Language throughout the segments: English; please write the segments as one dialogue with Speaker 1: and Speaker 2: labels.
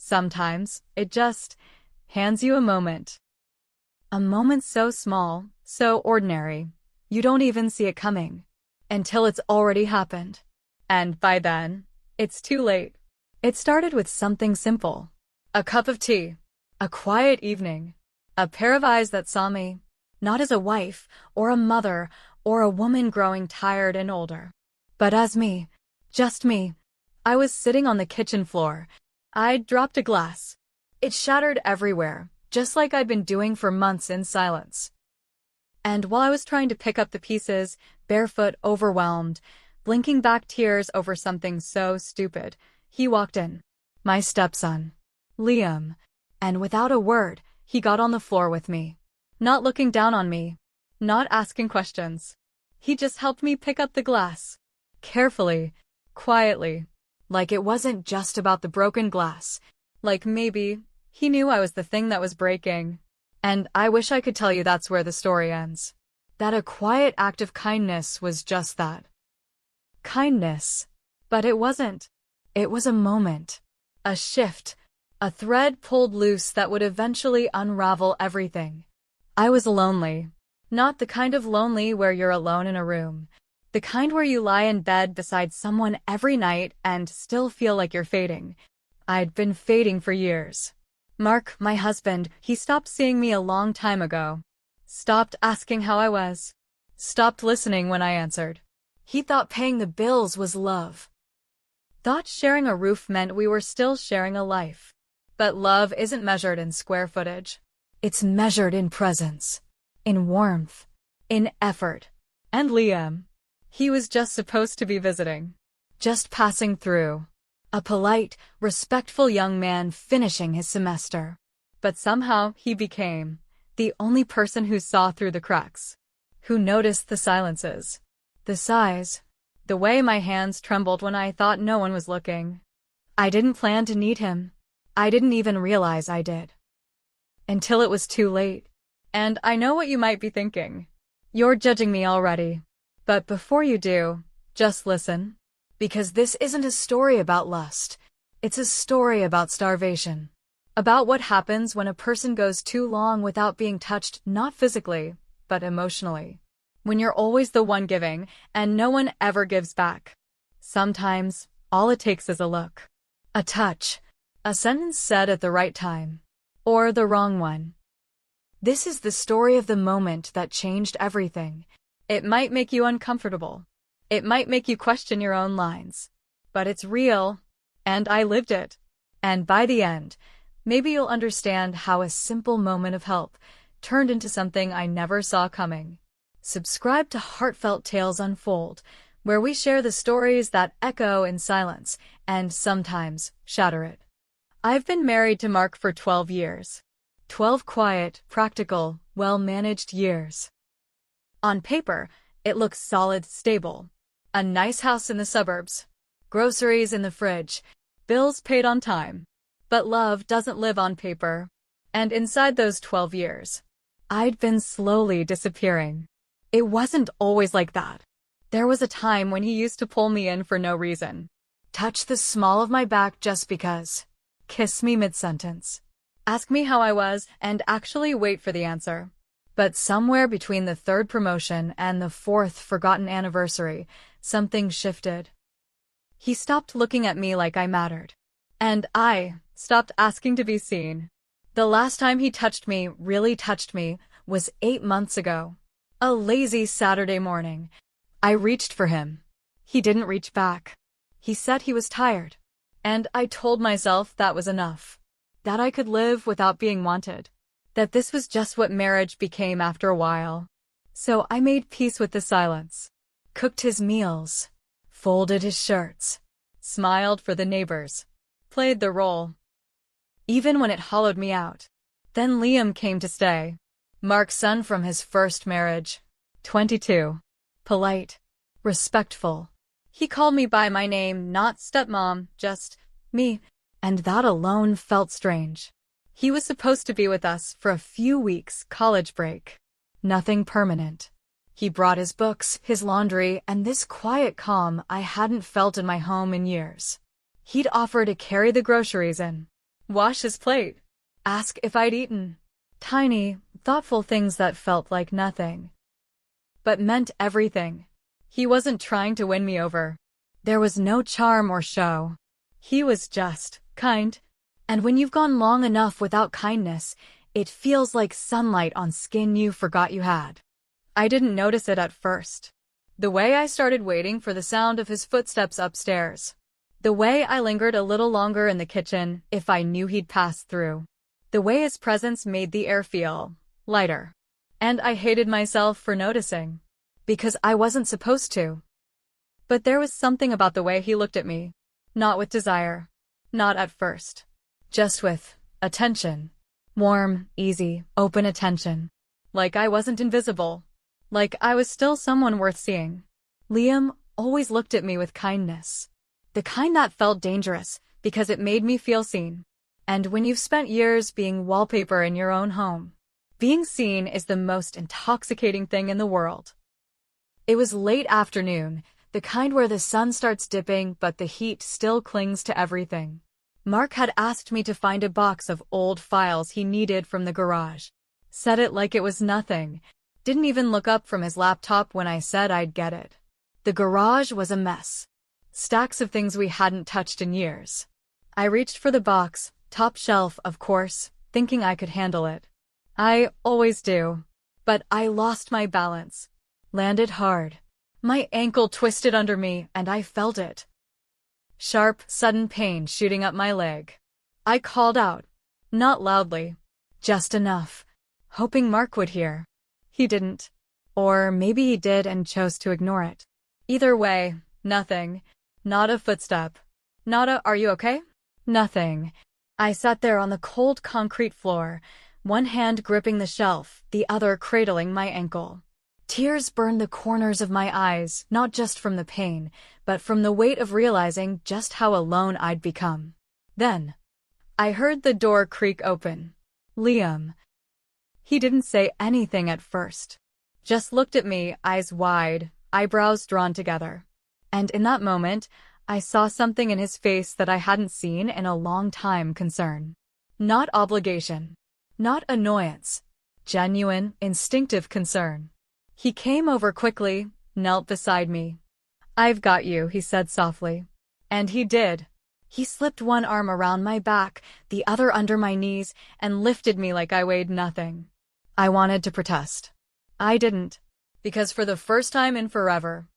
Speaker 1: Sometimes, it just hands you a moment. A moment so small, so ordinary, you don't even see it coming. Until it's already happened. And by then, it's too late. It started with something simple. A cup of tea. A quiet evening. A pair of eyes that saw me, not as a wife, or a mother, or a woman growing tired and older, but as me. Just me. I was sitting on the kitchen floor. I'd dropped a glass. It shattered everywhere, just like I'd been doing for months in silence. And while I was trying to pick up the pieces, barefoot, overwhelmed, blinking back tears over something so stupid, he walked in. My stepson, Liam. And without a word, he got on the floor with me. Not looking down on me. Not asking questions. He just helped me pick up the glass. Carefully. Quietly. Like it wasn't just about the broken glass. Like maybe he knew I was the thing that was breaking. And I wish I could tell you that's where the story ends. That a quiet act of kindness was just that. Kindness. But it wasn't. It was a moment. A shift. A thread pulled loose that would eventually unravel everything. I was lonely. Not the kind of lonely where you're alone in a room. The kind where you lie in bed beside someone every night and still feel like you're fading. I'd been fading for years. Mark, my husband, he stopped seeing me a long time ago. Stopped asking how I was. Stopped listening when I answered. He thought paying the bills was love. Thought sharing a roof meant we were still sharing a life. But love isn't measured in square footage. It's measured in presence. In warmth. In effort. And Liam. He was just supposed to be visiting. Just passing through. A polite, respectful young man finishing his semester. But somehow he became the only person who saw through the cracks. Who noticed the silences. The sighs. The way my hands trembled when I thought no one was looking. I didn't plan to need him. I didn't even realize I did. Until it was too late. And I know what you might be thinking. You're judging me already. But before you do, just listen. Because this isn't a story about lust. It's a story about starvation. About what happens when a person goes too long without being touched, not physically, but emotionally. When you're always the one giving, and no one ever gives back. Sometimes, all it takes is a look. A touch. A sentence said at the right time. Or the wrong one. This is the story of the moment that changed everything. It might make you uncomfortable. It might make you question your own lines. But it's real. And I lived it. And by the end, maybe you'll understand how a simple moment of help turned into something I never saw coming. Subscribe to Heartfelt Tales Unfold, where we share the stories that echo in silence and sometimes shatter it. I've been married to Mark for 12 years. 12 quiet, practical, well-managed years. On paper, it looks solid, stable. A nice house in the suburbs. Groceries in the fridge. Bills paid on time. But love doesn't live on paper. And inside those 12 years, I'd been slowly disappearing. It wasn't always like that. There was a time when he used to pull me in for no reason. Touch the small of my back just because. Kiss me mid-sentence. Ask me how I was and actually wait for the answer. But somewhere between the third promotion and the fourth forgotten anniversary, something shifted. He stopped looking at me like I mattered. And I stopped asking to be seen. The last time he touched me, really touched me, was 8 months ago. A lazy Saturday morning. I reached for him. He didn't reach back. He said he was tired. And I told myself that was enough. That I could live without being wanted. That this was just what marriage became after a while. So I made peace with the silence. Cooked his meals. Folded his shirts. Smiled for the neighbors. Played the role. Even when it hollowed me out. Then Liam came to stay. Mark's son from his first marriage. 22. Polite. Respectful. He called me by my name, not stepmom, just me. And that alone felt strange. He was supposed to be with us for a few weeks, college break. Nothing permanent. He brought his books, his laundry, and this quiet calm I hadn't felt in my home in years. He'd offer to carry the groceries in. wash his plate, ask if I'd eaten. Tiny, thoughtful things that felt like nothing, but meant everything. He wasn't trying to win me over. There was no charm or show. He was just kind. And when you've gone long enough without kindness, it feels like sunlight on skin you forgot you had. I didn't notice it at first. The way I started waiting for the sound of his footsteps upstairs. The way I lingered a little longer in the kitchen if I knew he'd pass through. The way his presence made the air feel lighter. And I hated myself for noticing. Because I wasn't supposed to. But there was something about the way he looked at me. Not with desire. Not at first. Just with attention. Warm, easy, open attention. Like I wasn't invisible. Like I was still someone worth seeing. Liam always looked at me with kindness. The kind that felt dangerous, because it made me feel seen. And when you've spent years being wallpaper in your own home, being seen is the most intoxicating thing in the world. It was late afternoon, the kind where the sun starts dipping but the heat still clings to everything. Mark had asked me to find a box of old files he needed from the garage. Said it like it was nothing. Didn't even look up from his laptop when I said I'd get it. The garage was a mess. Stacks of things we hadn't touched in years. I reached for the box, top shelf, of course, thinking I could handle it. I always do. But I lost my balance. Landed hard. My ankle twisted under me and I felt it. Sharp, sudden pain shooting up my leg. I called out. Not loudly. Just enough. Hoping Mark would hear. He didn't. Or maybe he did and chose to ignore it. Either way, nothing. Not a footstep. Not a "are you okay?" Nothing. I sat there on the cold concrete floor, one hand gripping the shelf, the other cradling my ankle. Tears burned the corners of my eyes, not just from the pain, but from the weight of realizing just how alone I'd become. Then, I heard the door creak open. Liam. He didn't say anything at first. Just looked at me, eyes wide, eyebrows drawn together. And in that moment, I saw something in his face that I hadn't seen in a long time. Concern. Not obligation. Not annoyance. Genuine, instinctive concern. He came over quickly, knelt beside me. "I've got you," he said softly. And he did. He slipped one arm around my back, the other under my knees, and lifted me like I weighed nothing. I wanted to protest. I didn't. Because for the first time in forever,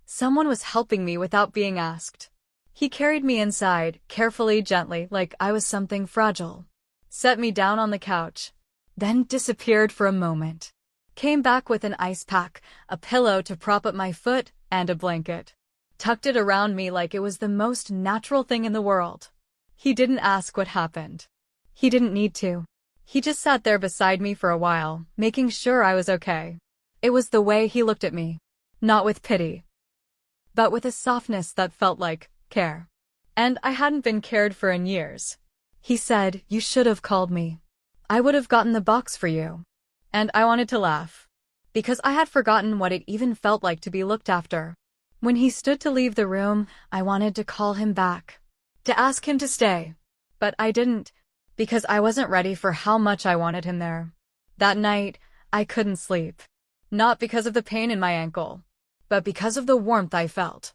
Speaker 1: someone was helping me without being asked. He carried me inside, carefully, gently, like I was something fragile. Set me down on the couch. Then disappeared for a moment. Came back with an ice pack, a pillow to prop up my foot, and a blanket. Tucked it around me like it was the most natural thing in the world. He didn't ask what happened. He didn't need to. He just sat there beside me for a while, making sure I was okay. It was the way he looked at me. Not with pity, but with a softness that felt like care. And I hadn't been cared for in years. He said, "You should have called me. I would have gotten the box for you." And I wanted to laugh. Because I had forgotten what it even felt like to be looked after. When he stood to leave the room, I wanted to call him back. To ask him to stay. But I didn't. Because I wasn't ready for how much I wanted him there. That night, I couldn't sleep. Not because of the pain in my ankle, but because of the warmth I felt.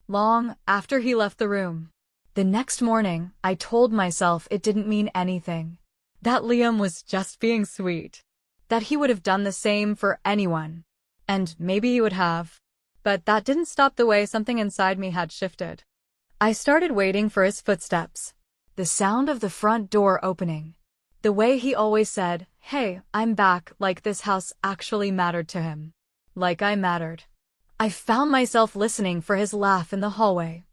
Speaker 1: Long after he left the room. The next morning, I told myself it didn't mean anything. That Liam was just being sweet. That he would have done the same for anyone. And maybe he would have. But that didn't stop the way something inside me had shifted. I started waiting for his footsteps. The sound of the front door opening. The way he always said, "Hey, I'm back," like this house actually mattered to him. Like I mattered. I found myself listening for his laugh in the hallway.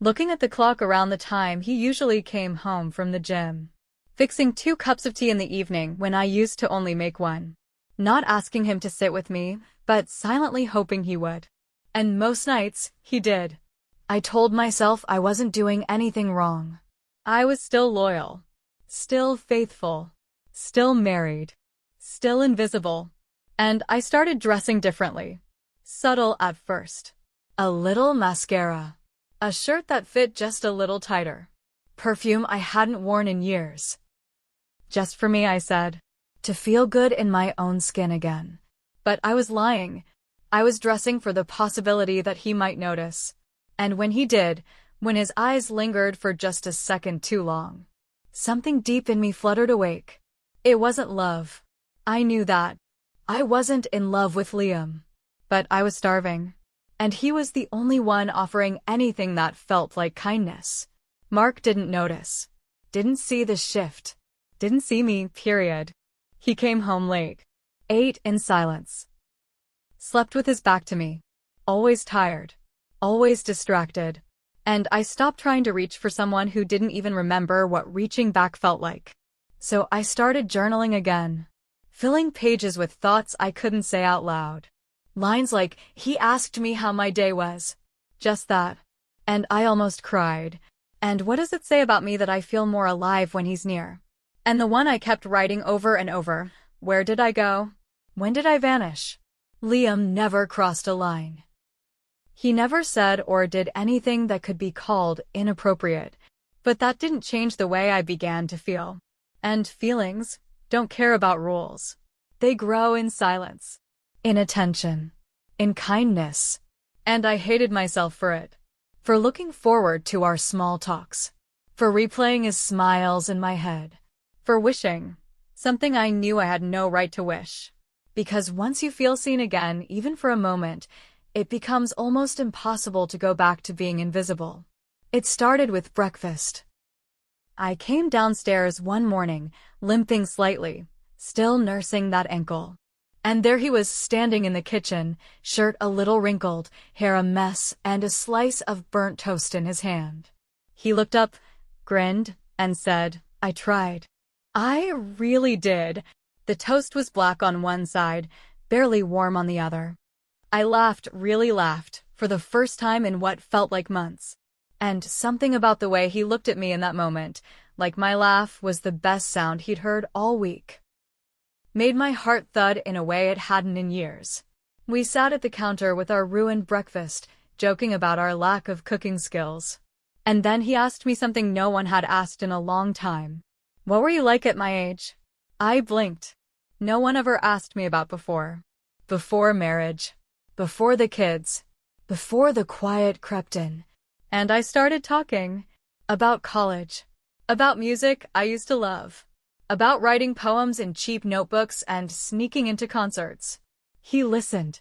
Speaker 1: Looking at the clock around the time he usually came home from the gym. Fixing 2 cups of tea in the evening when I used to only make 1. Not asking him to sit with me, but silently hoping he would. And most nights, he did. I told myself I wasn't doing anything wrong. I was still loyal. Still faithful. Still married. Still invisible. And I started dressing differently. Subtle at first. A little mascara. A shirt that fit just a little tighter. perfume I hadn't worn in years. Just for me, I said, to feel good in my own skin again. But I was lying. I was dressing for the possibility that he might notice. And when he did, when his eyes lingered for just a second too long, something deep in me fluttered awake. It wasn't love. I knew that. I wasn't in love with Liam. But I was starving. And he was the only one offering anything that felt like kindness. Mark didn't notice. Didn't see the shift. Didn't see me, period. He came home late. Ate in silence. Slept with his back to me. Always tired. Always distracted. And I stopped trying to reach for someone who didn't even remember what reaching back felt like. So I started journaling again. Filling pages with thoughts I couldn't say out loud. Lines like, he asked me how my day was. Just that. And I almost cried. And what does it say about me that I feel more alive when he's near? And the one I kept writing over and over. Where did I go? When did I vanish? Liam never crossed a line. He never said or did anything that could be called inappropriate, but that didn't change the way I began to feel. And feelings don't care about rules. They grow in silence, in attention, in kindness. And I hated myself for it. For looking forward to our small talks. For replaying his smiles in my head. For wishing something I knew I had no right to wish. Because once you feel seen again, even for a moment, it becomes almost impossible to go back to being invisible. It started with breakfast. I came downstairs one morning, limping slightly, still nursing that ankle. And there he was standing in the kitchen, shirt a little wrinkled, hair a mess, and a slice of burnt toast in his hand. He looked up, grinned, and said, I tried. I really did. The toast was black on one side, barely warm on the other. I laughed, really laughed, for the first time in what felt like months. And something about the way he looked at me in that moment, like my laugh was the best sound he'd heard all week, made my heart thud in a way it hadn't in years. We sat at the counter with our ruined breakfast, joking about our lack of cooking skills. And then he asked me something no one had asked in a long time. What were you like at my age? I blinked. No one ever asked me about before. Before marriage. Before the kids. Before the quiet crept in. And I started talking. About college. About music I used to love. About writing poems in cheap notebooks and sneaking into concerts. He listened.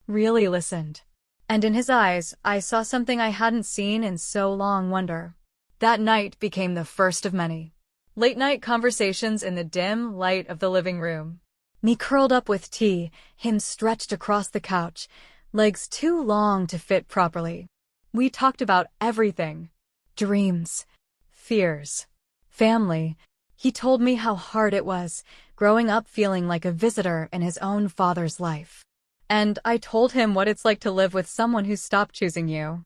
Speaker 1: Really listened. And in his eyes, I saw something I hadn't seen in so long, wonder. That night became the first of many. Late-night conversations in the dim light of the living room. Me curled up with tea, him stretched across the couch, legs too long to fit properly. We talked about everything. Dreams. Fears. Family. He told me how hard it was, growing up feeling like a visitor in his own father's life. And I told him what it's like to live with someone who stopped choosing you.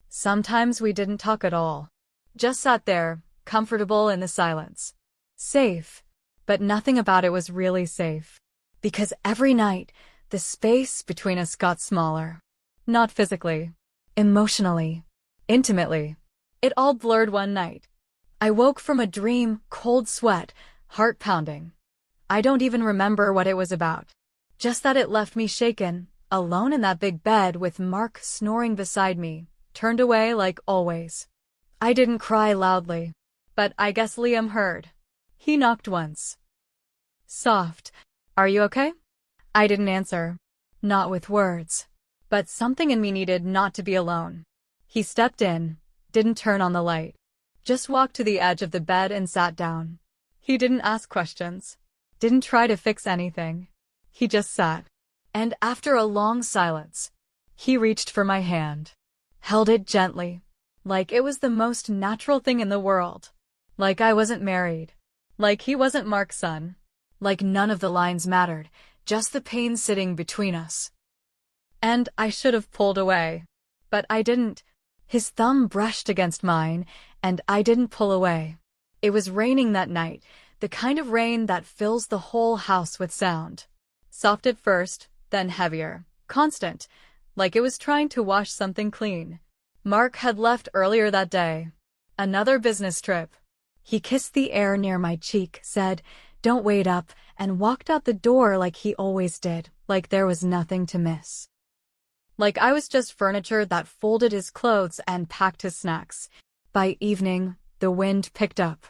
Speaker 1: Sometimes we didn't talk at all. Just sat there, comfortable in the silence. Safe. But nothing about it was really safe. Because every night, the space between us got smaller. Not physically. Emotionally. Intimately. It all blurred one night. I woke from a dream, cold sweat, heart pounding. I don't even remember what it was about. Just that it left me shaken, alone in that big bed with Mark snoring beside me, turned away like always. I didn't cry loudly. But I guess Liam heard. He knocked once. Soft. Are you okay? I didn't answer. Not with words. But something in me needed not to be alone. He stepped in, didn't turn on the light. Just walked to the edge of the bed and sat down. He didn't ask questions. Didn't try to fix anything. He just sat. And after a long silence, he reached for my hand. Held it gently. Like it was the most natural thing in the world. Like I wasn't married. Like he wasn't Mark's son. Like none of the lines mattered, just the pain sitting between us. And I should have pulled away. But I didn't. His thumb brushed against mine, and I didn't pull away. It was raining that night, the kind of rain that fills the whole house with sound. Soft at first, then heavier, constant, like it was trying to wash something clean. Mark had left earlier that day. Another business trip. He kissed the air near my cheek, said, "Don't wait up," and walked out the door like he always did, like there was nothing to miss. Like I was just furniture that folded his clothes and packed his snacks. By evening, the wind picked up.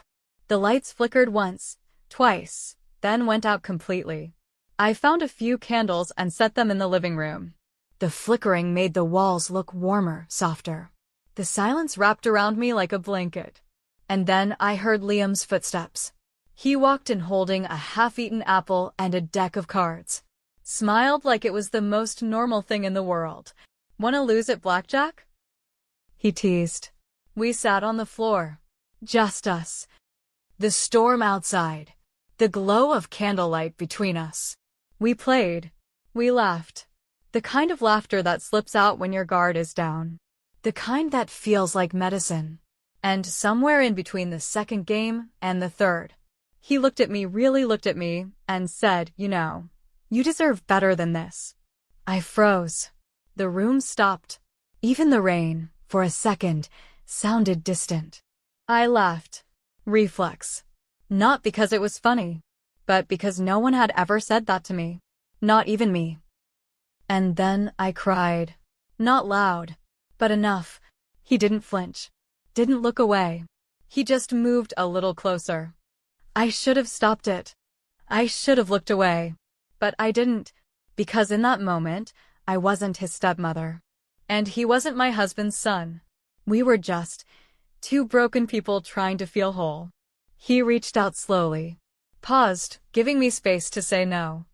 Speaker 1: The lights flickered once, twice, then went out completely. I found a few candles and set them in the living room. The flickering made the walls look warmer, softer. The silence wrapped around me like a blanket. And then I heard Liam's footsteps. He walked in holding a half-eaten apple and a deck of cards. Smiled like it was the most normal thing in the world. "Wanna lose at blackjack?" he teased. We sat on the floor. Just us. The storm outside. The glow of candlelight between us. We played. We laughed. The kind of laughter that slips out when your guard is down. The kind that feels like medicine. And somewhere in between the second game and the third, he looked at me, really looked at me, and said, "You deserve better than this." I froze. The room stopped. Even the rain, for a second, sounded distant. I laughed. Reflex. Not because it was funny, but because no one had ever said that to me. Not even me. And then I cried. Not loud, but enough. He didn't flinch. Didn't look away. He just moved a little closer. I should have stopped it. I should have looked away. But I didn't, because in that moment, I wasn't his stepmother. And he wasn't my husband's son. We were just two broken people trying to feel whole. He reached out slowly. Paused, giving me space to say no.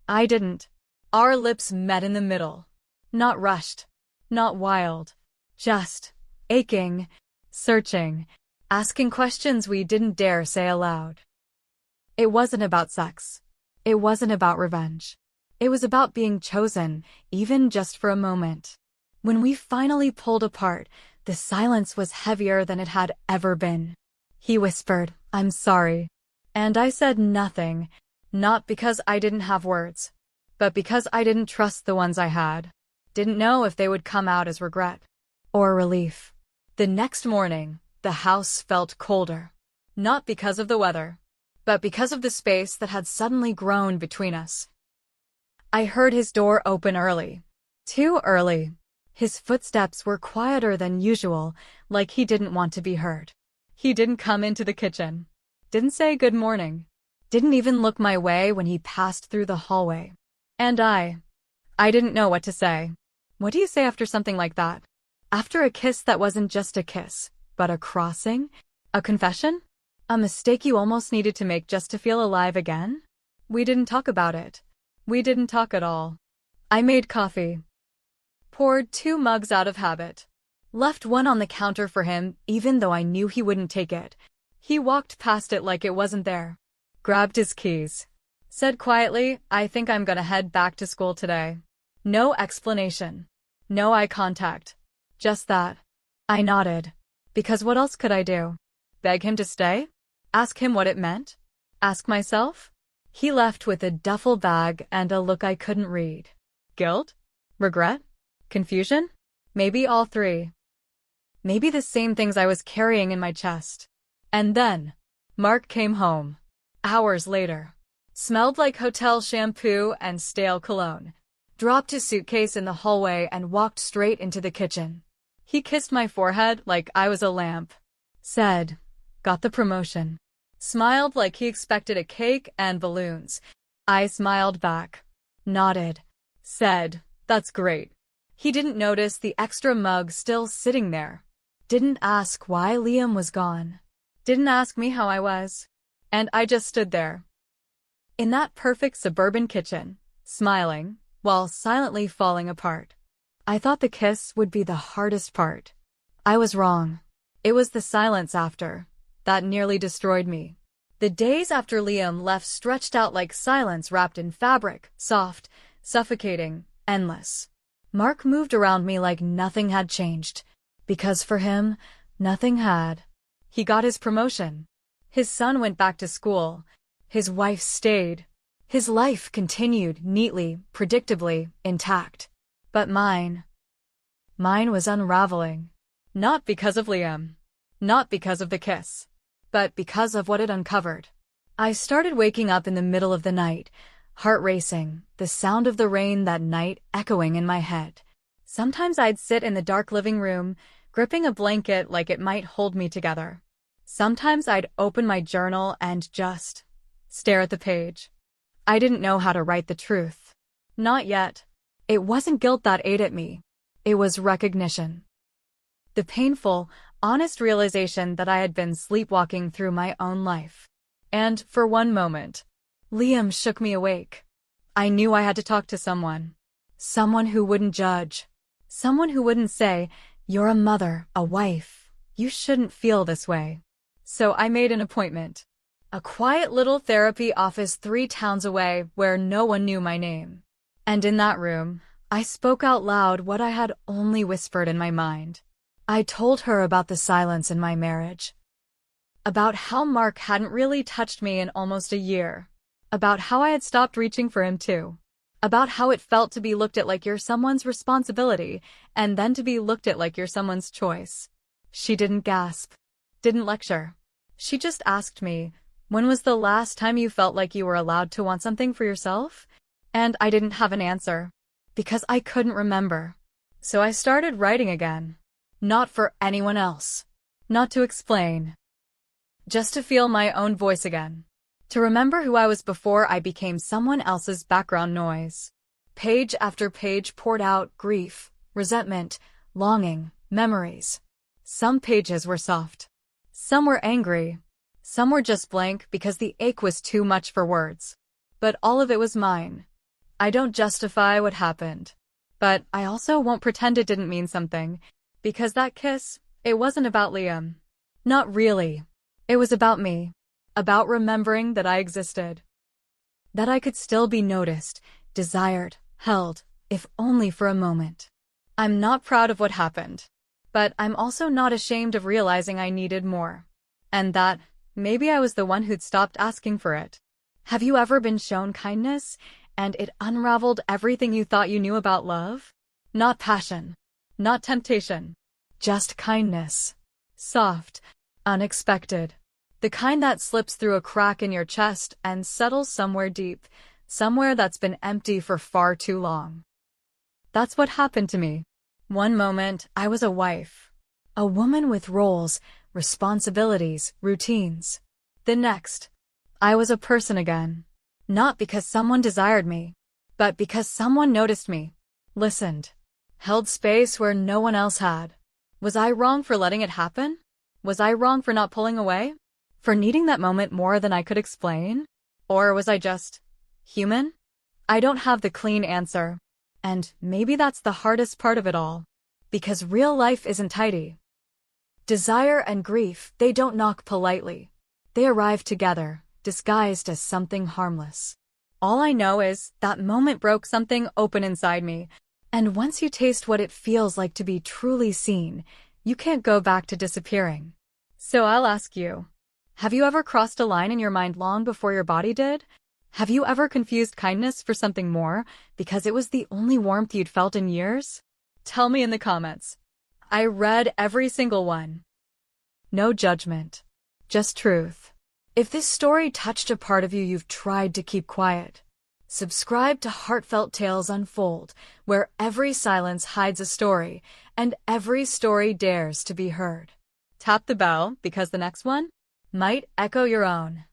Speaker 1: I didn't. Our lips met in the middle. Not rushed. Not wild. Just aching, searching, asking questions we didn't dare say aloud. It wasn't about sex. It wasn't about revenge. It was about being chosen, even just for a moment. When we finally pulled apart, the silence was heavier than it had ever been. He whispered, "I'm sorry." And I said nothing, not because I didn't have words, but because I didn't trust the ones I had. Didn't know if they would come out as regret or relief. The next morning, the house felt colder. Not because of the weather, but because of the space that had suddenly grown between us. I heard his door open early. Too early. His footsteps were quieter than usual, like he didn't want to be heard. He didn't come into the kitchen. Didn't say good morning. Didn't even look my way when he passed through the hallway. And I didn't know what to say. What do you say after something like that? After a kiss that wasn't just a kiss, but a crossing? A confession? A mistake you almost needed to make just to feel alive again? We didn't talk about it. We didn't talk at all. I made coffee. Poured 2 mugs out of habit. Left one on the counter for him, even though I knew he wouldn't take it. He walked past it like it wasn't there. Grabbed his keys. Said quietly, "I think I'm gonna head back to school today." No explanation. No eye contact. Just that. I nodded. Because what else could I do? Beg him to stay? Ask him what it meant? Ask myself? He left with a duffel bag and a look I couldn't read. Guilt? Regret? Confusion? Maybe all three. Maybe the same things I was carrying in my chest. And then, Mark came home. Hours later. Smelled like hotel shampoo and stale cologne. Dropped his suitcase in the hallway and walked straight into the kitchen. He kissed my forehead like I was a lamp. Said, "Got the promotion." Smiled like he expected a cake and balloons. I smiled back. Nodded. Said, "That's great." He didn't notice the extra mug still sitting there. Didn't ask why Liam was gone. Didn't ask me how I was. And I just stood there. In that perfect suburban kitchen, smiling, while silently falling apart. I thought the kiss would be the hardest part. I was wrong. It was the silence after that nearly destroyed me. The days after Liam left stretched out like silence wrapped in fabric, soft, suffocating, endless. Mark moved around me like nothing had changed, because for him, nothing had. He got his promotion. His son went back to school. His wife stayed. His life continued neatly, predictably, intact. But mine was unraveling. Not because of Liam. Not because of the kiss, but because of what it uncovered. I started waking up in the middle of the night, heart racing, the sound of the rain that night echoing in my head. Sometimes I'd sit in the dark living room, gripping a blanket like it might hold me together. Sometimes I'd open my journal and just stare at the page. I didn't know how to write the truth. Not yet. It wasn't guilt that ate at me. It was recognition. The painful, honest realization that I had been sleepwalking through my own life. And, for one moment, Liam shook me awake. I knew I had to talk to someone. Someone who wouldn't judge. Someone who wouldn't say, "You're a mother, a wife. You shouldn't feel this way." So I made an appointment. A quiet little therapy office 3 towns away where no one knew my name. And in that room, I spoke out loud what I had only whispered in my mind. I told her about the silence in my marriage. About how Mark hadn't really touched me in almost a year. About how I had stopped reaching for him too. About how it felt to be looked at like you're someone's responsibility, and then to be looked at like you're someone's choice. She didn't gasp. Didn't lecture. She just asked me, "When was the last time you felt like you were allowed to want something for yourself?" And I didn't have an answer. Because I couldn't remember. So I started writing again. Not for anyone else. Not to explain. Just to feel my own voice again. To remember who I was before I became someone else's background noise. Page after page poured out grief, resentment, longing, memories. Some pages were soft. Some were angry. Some were just blank because the ache was too much for words. But all of it was mine. I don't justify what happened. But I also won't pretend it didn't mean something. Because that kiss, it wasn't about Liam. Not really. It was about me. About remembering that I existed. That I could still be noticed, desired, held, if only for a moment. I'm not proud of what happened. But I'm also not ashamed of realizing I needed more. And that, maybe I was the one who'd stopped asking for it. Have you ever been shown kindness, and it unraveled everything you thought you knew about love? Not passion. Not temptation. Just kindness. Soft. Unexpected. The kind that slips through a crack in your chest and settles somewhere deep, somewhere that's been empty for far too long. That's what happened to me. One moment, I was a wife. A woman with roles, responsibilities, routines. The next, I was a person again. Not because someone desired me, but because someone noticed me, listened, held space where no one else had. Was I wrong for letting it happen? Was I wrong for not pulling away? For needing that moment more than I could explain? Or was I just human? I don't have the clean answer. And maybe that's the hardest part of it all. Because real life isn't tidy. Desire and grief, they don't knock politely. They arrive together, disguised as something harmless. All I know is that moment broke something open inside me. And once you taste what it feels like to be truly seen, you can't go back to disappearing. So I'll ask you. Have you ever crossed a line in your mind long before your body did? Have you ever confused kindness for something more because it was the only warmth you'd felt in years? Tell me in the comments. I read every single one. No judgment. Just truth. If this story touched a part of you you've tried to keep quiet, subscribe to Heartfelt Tales Unfold, where every silence hides a story, and every story dares to be heard. Tap the bell because the next one might echo your own.